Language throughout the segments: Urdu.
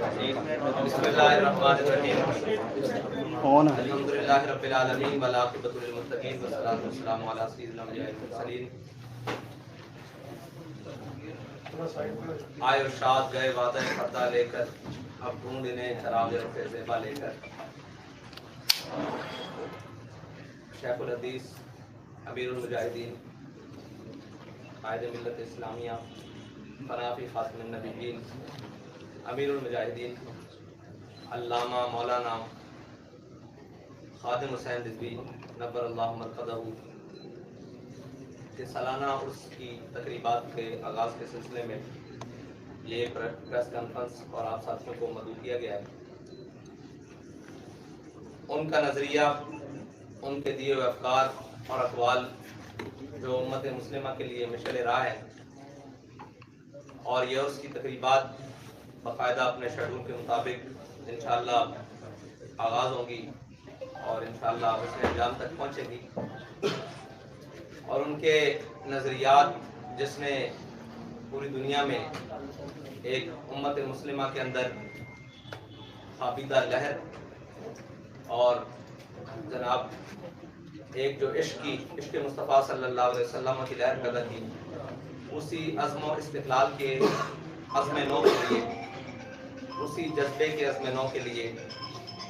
بسم اللہ الرحمن الرحیم الحمدللہ رب العالمین والعاقبۃ للمتقین والصلاۃ والسلام علی سیدنا المرسلین۔ آئے ارشاد گئے وعدہ پردہ لے کر، اب ڈھونڈ انہیں چراغ رخ زیبا لے کر۔ شیخ الحدیث امیر المجاہدین قائد ملت اسلامیہ فنافی خاتم النبیین امیر المجاہدین علامہ مولانا خادم حسین رضوی نبر اللہ مرقدہ کے سالانہ عرس کی تقریبات کے آغاز کے سلسلے میں یہ پریس کانفرنس اور آپ ساتھیوں کو مدعو کیا گیا ہے۔ ان کا نظریہ، ان کے دیے ہوئے افکار اور اقوال جو امت مسلمہ کے لیے مشعل راہ ہے، اور یہ عرس کی تقریبات باقاعدہ اپنے شیڈول کے مطابق انشاءاللہ آغاز ہوں گی اور انشاءاللہ اس میں انجام تک پہنچے گی۔ اور ان کے نظریات جس نے پوری دنیا میں ایک امت مسلمہ کے اندر خوابیدہ لہر اور جناب ایک جو عشق مصطفیٰ صلی اللہ علیہ وسلم کی لہر پیدا کی، اسی عزم و استقلال کے عزم نو کے لیے، اسی جذبے کے عزم نو کے لیے،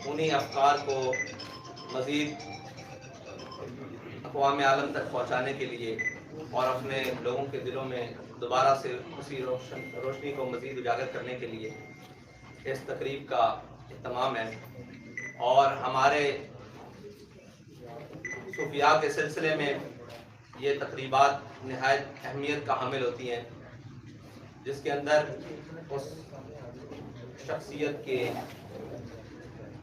انہی افکار کو مزید اقوام عالم تک پہنچانے کے لیے اور اپنے لوگوں کے دلوں میں دوبارہ سے اسی روشنی کو مزید اجاگر کرنے کے لیے اس تقریب کا اہتمام ہے۔ اور ہمارے صوفیاء کے سلسلے میں یہ تقریبات نہایت اہمیت کا حامل ہوتی ہیں، جس کے اندر اس شخصیت کے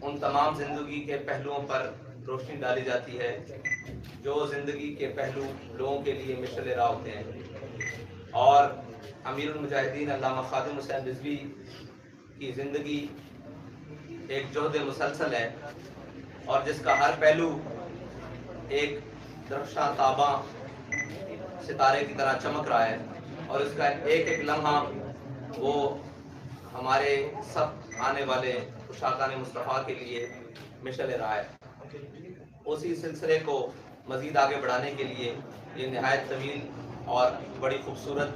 ان تمام زندگی کے پہلوؤں پر روشنی ڈالی جاتی ہے جو زندگی کے پہلو لوگوں کے لیے مشعل راہ ہوتے ہیں۔ اور امیر المجاہدین علامہ خادم حسین رضوی کی زندگی ایک جہد مسلسل ہے، اور جس کا ہر پہلو ایک درخشاں تاباں ستارے کی طرح چمک رہا ہے، اور اس کا ایک ایک لمحہ وہ ہمارے سب آنے والے عشاقان مصطفیٰ کے لیے مشعل راہ ہے۔ اسی سلسلے کو مزید آگے بڑھانے کے لیے یہ نہایت طویل اور بڑی خوبصورت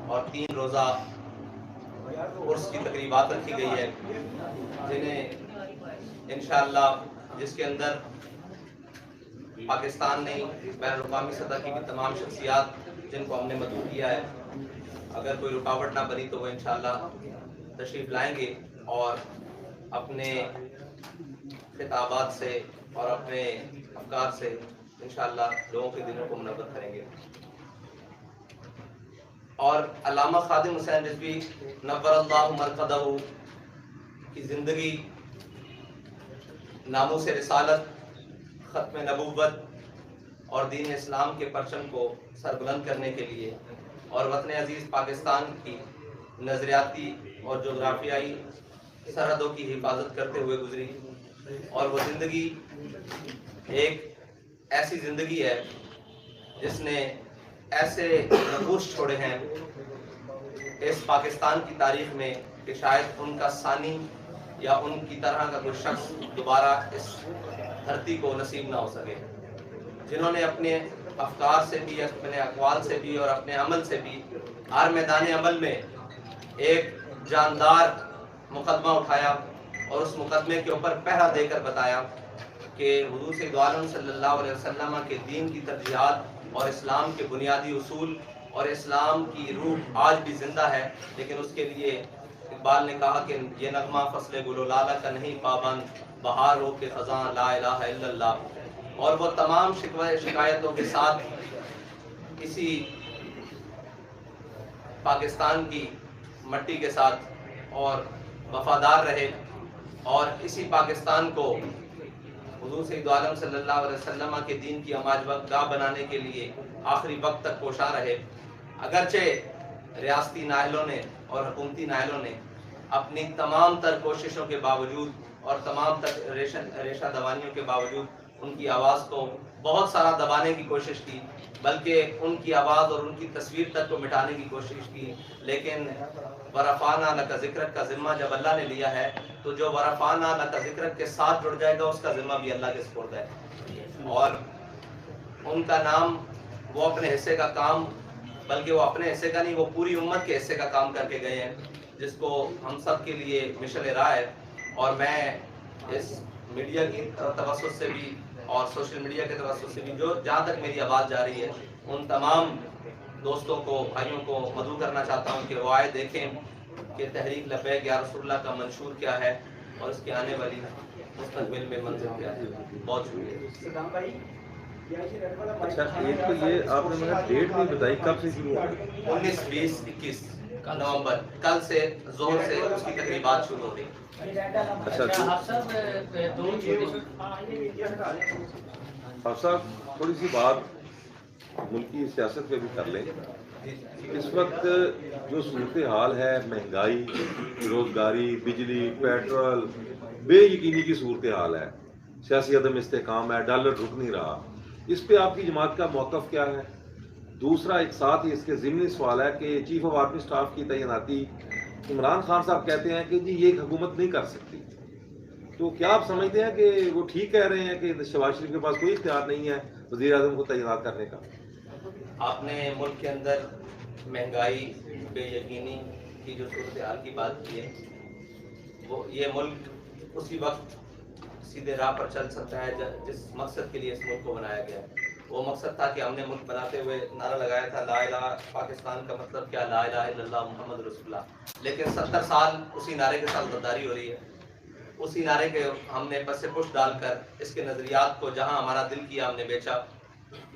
اور 3 روزہ عرس کی تقریبات رکھی گئی ہے، جنہیں انشاءاللہ جس کے اندر پاکستان نہیں بین الاقوامی سطح کی بھی تمام شخصیات جن کو ہم نے مدعو کیا ہے، اگر کوئی رکاوٹ نہ بنی تو وہ انشاءاللہ تشریف لائیں گے اور اپنے خطابات سے اور اپنے افکار سے انشاءاللہ لوگوں کے دلوں کو منور کریں گے۔ اور علامہ خادم حسین رضوی نور اللہ مرقدہ کی زندگی ناموس رسالت، ختم نبوت اور دین اسلام کے پرچم کو سربلند کرنے کے لیے اور وطن عزیز پاکستان کی نظریاتی اور جغرافیائی سرحدوں کی حفاظت کرتے ہوئے گزری۔ اور وہ زندگی ایک ایسی زندگی ہے جس نے ایسے نقوش چھوڑے ہیں اس پاکستان کی تاریخ میں کہ شاید ان کا ثانی یا ان کی طرح کا کوئی شخص دوبارہ اس دھرتی کو نصیب نہ ہو سکے، جنہوں نے اپنے افکار سے بھی، اپنے اقوال سے بھی اور اپنے عمل سے بھی ہر میدان عمل میں ایک جاندار مقدمہ اٹھایا اور اس مقدمے کے اوپر پہرا دے کر بتایا کہ حضور سید عالم صلی اللہ علیہ وسلم کے دین کی ترجیحات اور اسلام کے بنیادی اصول اور اسلام کی روح آج بھی زندہ ہے، لیکن اس کے لیے اقبال نے کہا کہ یہ نغمہ فصل گل و لالہ کا نہیں پابند، بہار ہو کے خزاں لا الہ الا اللہ۔ اور وہ تمام شکایتوں کے ساتھ اسی پاکستان کی مٹی کے ساتھ اور وفادار رہے، اور اسی پاکستان کو حضور سید عالم صلی اللہ علیہ وسلم کے دین کی اماج گاہ بنانے کے لیے آخری وقت تک کوشاں رہے۔ اگرچہ ریاستی نااہلوں نے اور حکومتی نااہلوں نے اپنی تمام تر کوششوں کے باوجود اور تمام تر ریشہ دوانیوں کے باوجود ان کی آواز کو بہت سارا دبانے کی کوشش کی، بلکہ ان کی آواز اور ان کی تصویر تک کو مٹانے کی کوشش کی، لیکن ورفعنا لک ذکرک کا ذمہ جب اللہ نے لیا ہے تو جو ورفعنا لک ذکرک کے ساتھ جڑ جائے گا اس کا ذمہ بھی اللہ کے سپرد ہے. اور ان کا نام، وہ اپنے حصے کا کام، بلکہ وہ اپنے حصے کا نہیں، وہ پوری امت کے حصے کا کام کر کے گئے ہیں، جس کو ہم سب کے لیے مشعل راہ ہے. اور میں اس میڈیا کی توسط سے بھی اور سوشل میڈیا کے توسط سے بھی جو جہاں تک میری آواز جا رہی ہے ان تمام دوستوں کو، بھائیوں کو مدعو کرنا چاہتا ہوں کہ وہ آئے دیکھیں کہ تحریک لبیک یا رسول اللہ کا منشور کیا ہے اور اس کے آنے والی مستقبل میں منزل کیا ہے. بہت شکریہ. اچھا ایک تو یہ آپ نے مجھے ڈیٹ نہیں بتائی کب سے شروع ہوگا؟ 19، 20، 21 نومبر، کل سے ظہر سے اس کی تقریبات شروع ہو رہی. آپ صاحب تھوڑی سی بات ملکی سیاست پہ بھی کر لیں. اس وقت جو صورتحال ہے، مہنگائی، بےروزگاری، بجلی، پیٹرول، بے یقینی کی صورتحال ہے، سیاسی عدم استحکام ہے، ڈالر رک نہیں رہا، اس پہ آپ کی جماعت کا موقف کیا ہے؟ دوسرا ایک ساتھ ہی اس کے ضمنی سوال ہے کہ چیف آف آرمی اسٹاف کی تعیناتی عمران خان صاحب کہتے ہیں کہ جی یہ ایک حکومت نہیں کر سکتی، تو کیا آپ سمجھتے ہیں کہ وہ ٹھیک کہہ رہے ہیں کہ شہباز شریف کے پاس کوئی اختیار نہیں ہے وزیر اعظم کو تعینات کرنے کا؟ آپ نے ملک کے اندر مہنگائی، بے یقینی کی جو صورتحال کی بات کی ہے، وہ یہ ملک اسی وقت سیدھے راہ پر چل سکتا ہے جس مقصد کے لیے اس ملک کو بنایا گیا ہے. وہ مقصد تھا کہ ہم نے ملک بناتے ہوئے نعرہ لگایا تھا لا الہ پاکستان کا مطلب کیا، لا الہ الا اللہ محمد رسول اللہ. لیکن 70 سال اسی نعرے کے ساتھ غداری ہو رہی ہے. اسی نعرے کے ہم نے پس پش ڈال کر اس کے نظریات کو جہاں ہمارا دل کیا ہم نے بیچا،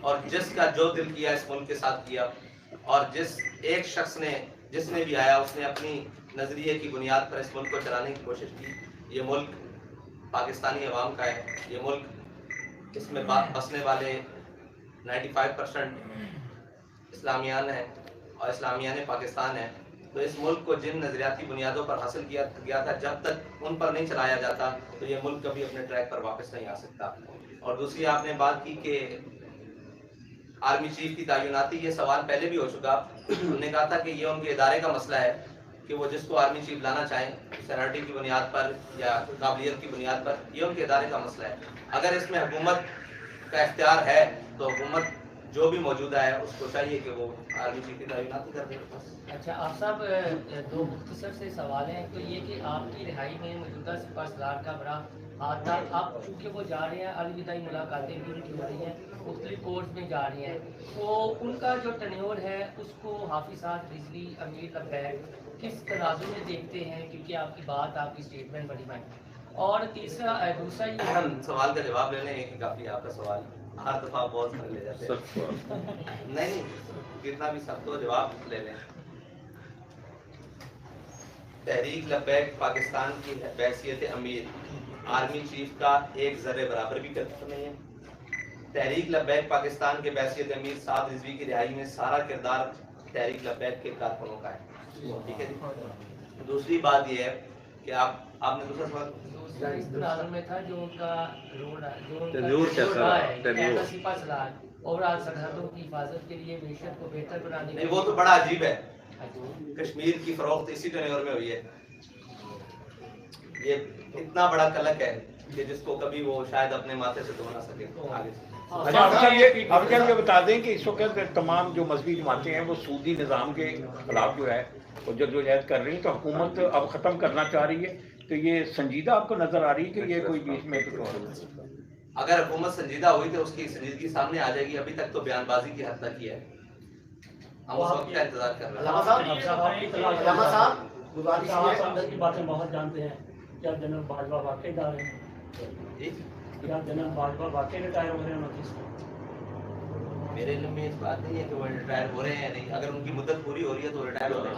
اور جس کا جو دل کیا اس ملک کے ساتھ کیا. اور جس ایک شخص نے، جس نے بھی آیا، اس نے اپنی نظریے کی بنیاد پر اس ملک کو چلانے کی کوشش کی. یہ ملک پاکستانی عوام کا ہے، یہ ملک، اس میں بسنے والے 95% اسلامیان ہیں اور اسلامیان پاکستان ہیں. تو اس ملک کو جن نظریاتی بنیادوں پر حاصل کیا گیا تھا، جب تک ان پر نہیں چلایا جاتا تو یہ ملک کبھی اپنے ٹریک پر واپس نہیں آ سکتا. اور دوسری آپ نے بات کی کہ آرمی چیف کی تعیناتی، یہ سوال پہلے بھی ہو چکا. انہوں نے کہا تھا کہ یہ ان کے ادارے کا مسئلہ ہے کہ وہ جس کو آرمی چیف لانا چاہیں سینیرٹی کی بنیاد پر یا قابلیت کی بنیاد پر، یہ ان کے ادارے کا مسئلہ ہے. اگر اس میں حکومت کا اختیار ہے تو حکومت جو بھی موجودہ ہے اس کو چاہیے کہ وہ آرمی چیف کی تعیناتی کر دے. اچھا آپ صاحب، دو مختصر سے سوال ہیں. تو یہ کہ آپ کی رہائی میں موجودہ سپاہ سالار کا بڑا ہاتھ تھا. اب چونکہ وہ جا رہے ہیں، الوداعی ملاقاتیں بھی ان کی ہو رہی ہیں، مختلف کورس میں جا رہی ہیں، تو ان کا جو ٹینیور ہے اس کو حافظ صاحب رضوی، امیر لبیک کس تناظر میں دیکھتے ہیں؟ کیونکہ آپ کی بات، آپ کی اسٹیٹمنٹ بڑی بات. اور دوسرا یہ سوال کا جواب لینے ہیں کہ کافی آپ کا سوال ہر دفعہ بہت سارے لے جاتے ہیں. نہیں، کتنا بھی سخت ہو جواب لے لیں. تحریک لبیک پاکستان کی بحیثیت امیر آرمی چیف کا ایک ذرے برابر بھی کردار نہیں ہے. تحریک لبیک پاکستان کے بحیثیت امیر سعد رضوی کی رہائی میں سارا کردار تحریک لبیک کے کارکنوں کا ہے. ٹھیک ہے جی. دوسری بات یہ ہے کہ آپ نے دوسرا سوال اس تناظر میں تھا جو ان کا رول ٹینیور سپاہ سالار اوورآل سرحدوں کی حفاظت کے لیے معیشت کو بہتر بنانے کے نہیں، وہ تو بڑا عجیب ہے. کشمیر کی فروخت اسی ٹینیور میں ہوئی ہے. یہ اتنا بڑا کلک ہے کہ جس کو کبھی وہ شاید اپنے ماتھے سے دھو نہ سکے. آگے سے اچھا اب یہ بتا دیں کہ اس وقت تمام جو مذہبی جماعتیں ہیں وہ سودی نظام کے خلاف جو ہے وہ جدوجہد کر رہی ہیں، تو حکومت اب ختم کرنا چاہ رہی ہے. تو یہ سنجیدہ آپ کو نظر آ رہی ہے کہ یہ کوئی بیچ میں اگر حکومت سنجیدہ ہوئی تو اس کی سنجیدگی سامنے آ جائے گی. ابھی تک تو بیان بازی کی حد تک ہی ہے. ہم اس وقت کا انتظار کر رہے ہیں. باتیں بہت جانتے ہیں. کیا جنرل باجوہ واقعی دار ہیں؟ کیا جنرل باجوہ واقعی ریٹائر ہو رہے ہیں 29 کو؟ میرے علم میں اس بات نہیں ہے کہ وہ ریٹائر ہو رہے ہیں. نہیں، اگر ان کی مدت پوری ہو رہی ہے تو ریٹائر ہو رہے ہیں.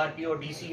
RPO, DC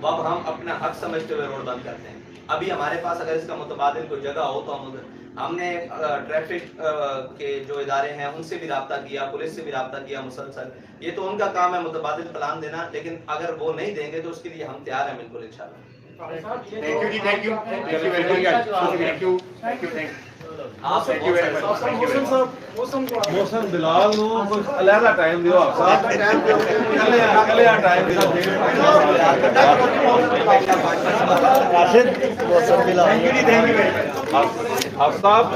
وہ اب ہم اپنا حق سمجھتے ہوئے روڈ بند کرتے ہیں. ابھی ہمارے پاس اگر اس کا متبادل کوئی جگہ ہو تو ہم نے ٹریفک کے جو ادارے ہیں ان سے بھی رابطہ کیا, پولیس سے بھی رابطہ کیا مسلسل. یہ تو ان کا کام ہے متبادل پلان دینا, لیکن اگر وہ نہیں دیں گے تو اس کے لیے ہم تیار ہیں بالکل انشاءاللہ. موسم بلال نو علیحدہ ٹائم دیو آپ صاحب, کلیا ٹائم دیو آپ صاحب.